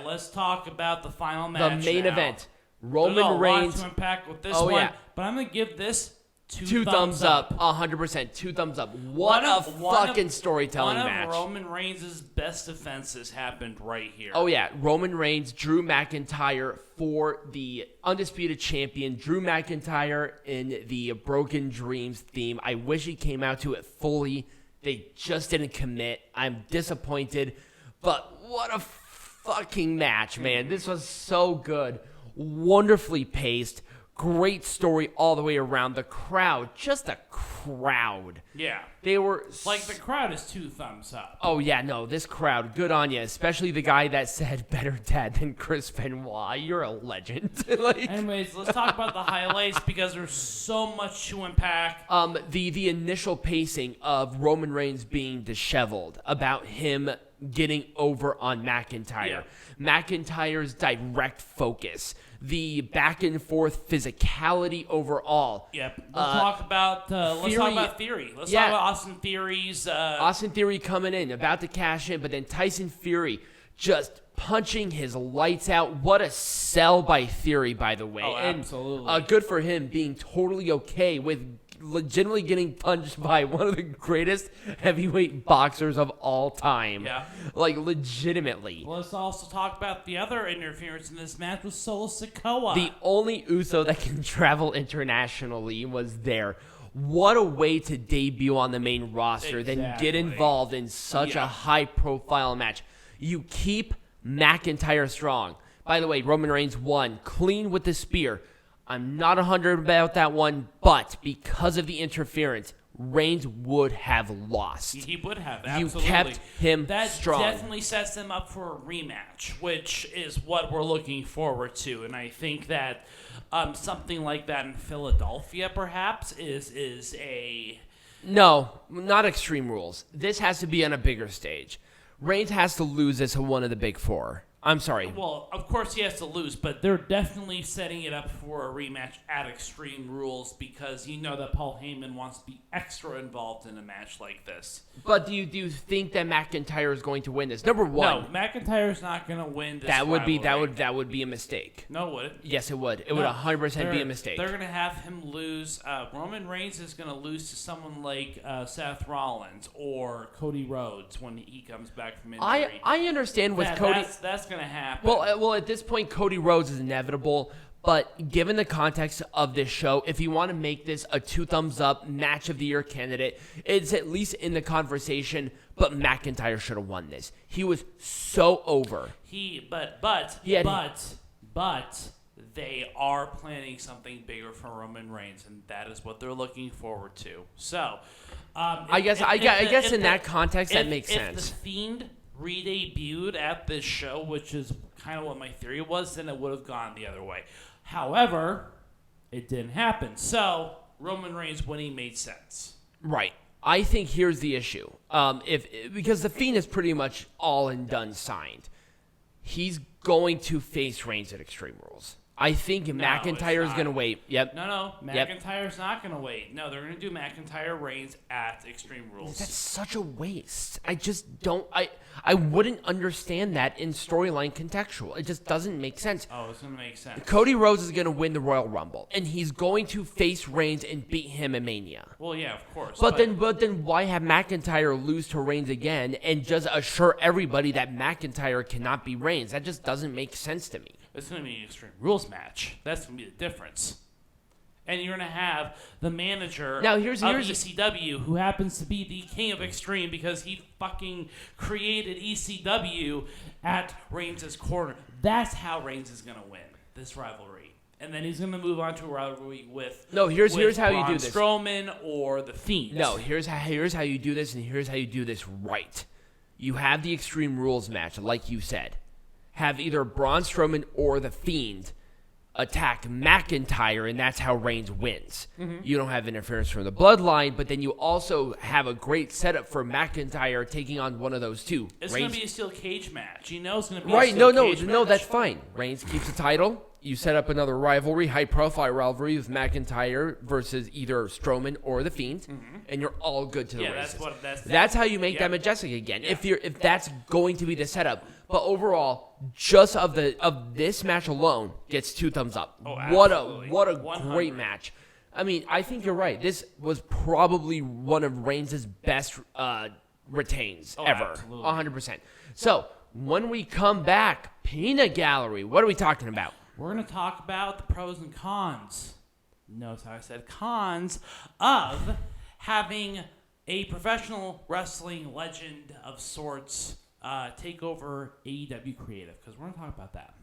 let's talk about the final match. The main now. event. Roman Reigns. There's a lot to unpack with this one, but I'm going to give this two thumbs up. 100%. 2 thumbs up. What a fucking storytelling match. One of Roman Reigns' best defenses happened right here. Oh, yeah. Roman Reigns, Drew McIntyre for the Undisputed Champion. Drew McIntyre in the Broken Dreams theme. I wish he came out to it fully. They just didn't commit. I'm disappointed. But what a fucking match, man. This was so good. Wonderfully paced. Great story all the way around. The crowd, just a crowd. Yeah. They were... Like, the crowd is 2 thumbs up. Oh, yeah, no, this crowd, good on you. Especially the guy that said, better dad than Chris Benoit. You're a legend. Anyways, let's talk about the highlights because there's so much to unpack. The initial pacing of Roman Reigns being disheveled, about him getting over on McIntyre. Yeah. McIntyre's direct focus. The back and forth physicality overall. Yep. Let's talk about Theory. Let's talk about Austin Theory's. Austin Theory coming in, about to cash in, but then Tyson Fury just punching his lights out. What a sell by Theory, by the way. Oh, absolutely. And, good for him being totally okay with legitimately getting punched by one of the greatest heavyweight boxers of all time. Yeah. Like, legitimately. Let's also talk about the other interference in this match with Solo Sikoa. The only Uso that can travel internationally was there. What a way to debut on the main roster, then get involved in such a high-profile match. You keep McIntyre strong. By the way, Roman Reigns won clean with the spear. I'm not 100 about that one, but because of the interference, Reigns would have lost. He would have, absolutely. You kept him strong. That definitely sets him up for a rematch, which is what we're looking forward to. And I think that something like that in Philadelphia, perhaps, is a... No, not Extreme Rules. This has to be on a bigger stage. Reigns has to lose this in one of the big 4. I'm sorry. Well, of course he has to lose, but they're definitely setting it up for a rematch at Extreme Rules because you know that Paul Heyman wants to be extra involved in a match like this. But do you think that McIntyre is going to win this? Number one, no, McIntyre's not going to win this. That would be a mistake. No, it wouldn't. Yes, it would. It would 100% be a mistake. They're going to have him lose. Roman Reigns is going to lose to someone like Seth Rollins or Cody Rhodes when he comes back from injury. I understand with Cody. That's going to happen. Well, at this point, Cody Rhodes is inevitable. But given the context of this show, if you want to make this a 2 thumbs up match of the year candidate, it's at least in the conversation. But McIntyre should have won this. He was so over. But they are planning something bigger for Roman Reigns, and that is what they're looking forward to. So, I guess in that context that makes sense. If the Fiend re-debuted at this show, which is kind of what my theory was, then it would have gone the other way. However, it didn't happen. So, Roman Reigns winning made sense. Right. I think here's the issue. Because the Fiend is pretty much all and done signed. He's going to face Reigns at Extreme Rules. I think McIntyre is going to wait. Yep. No. McIntyre's not going to wait. No, they're going to do McIntyre Reigns at Extreme Rules. That's such a waste. I just don't. I wouldn't understand that in storyline contextual. It just doesn't make sense. Oh, it's going to make sense. Cody Rhodes is going to win the Royal Rumble, and he's going to face Reigns and beat him at Mania. Well, yeah, of course. But then why have McIntyre lose to Reigns again and just assure everybody that McIntyre cannot be Reigns? That just doesn't make sense to me. It's going to be an Extreme Rules match. That's going to be the difference. And you're going to have the manager of ECW, who happens to be the king of Extreme because he fucking created ECW at Reigns' corner. That's how Reigns is going to win this rivalry. And then he's going to move on to a rivalry with here's how you do this. Strowman or the Fiend. No, here's how you do this, and here's how you do this right. You have the Extreme Rules match, like you said. Have either Braun Strowman or the Fiend attack McIntyre, and that's how Reigns wins. Mm-hmm. You don't have interference from the Bloodline, but then you also have a great setup for McIntyre taking on one of those two. It's going to be a steel cage match. You know it's going to be right. a steel cage match. No, that's fine. Reigns keeps the title. you set up another rivalry, high-profile rivalry with McIntyre versus either Strowman or The Fiend, and you're all good to the races. That's how you make that Majestic again. Yeah. If that's going to be the setup. But overall, just of this match alone gets 2 thumbs up. Oh, what a great match. I mean, I think you're right. This was probably one of Reigns' best retains ever. Absolutely. 100%. So, when we come back, Peanut Gallery, what are we talking about? We're going to talk about the pros and cons. Notice how I said cons of having a professional wrestling legend of sorts take over AEW Creative, because we're going to talk about that.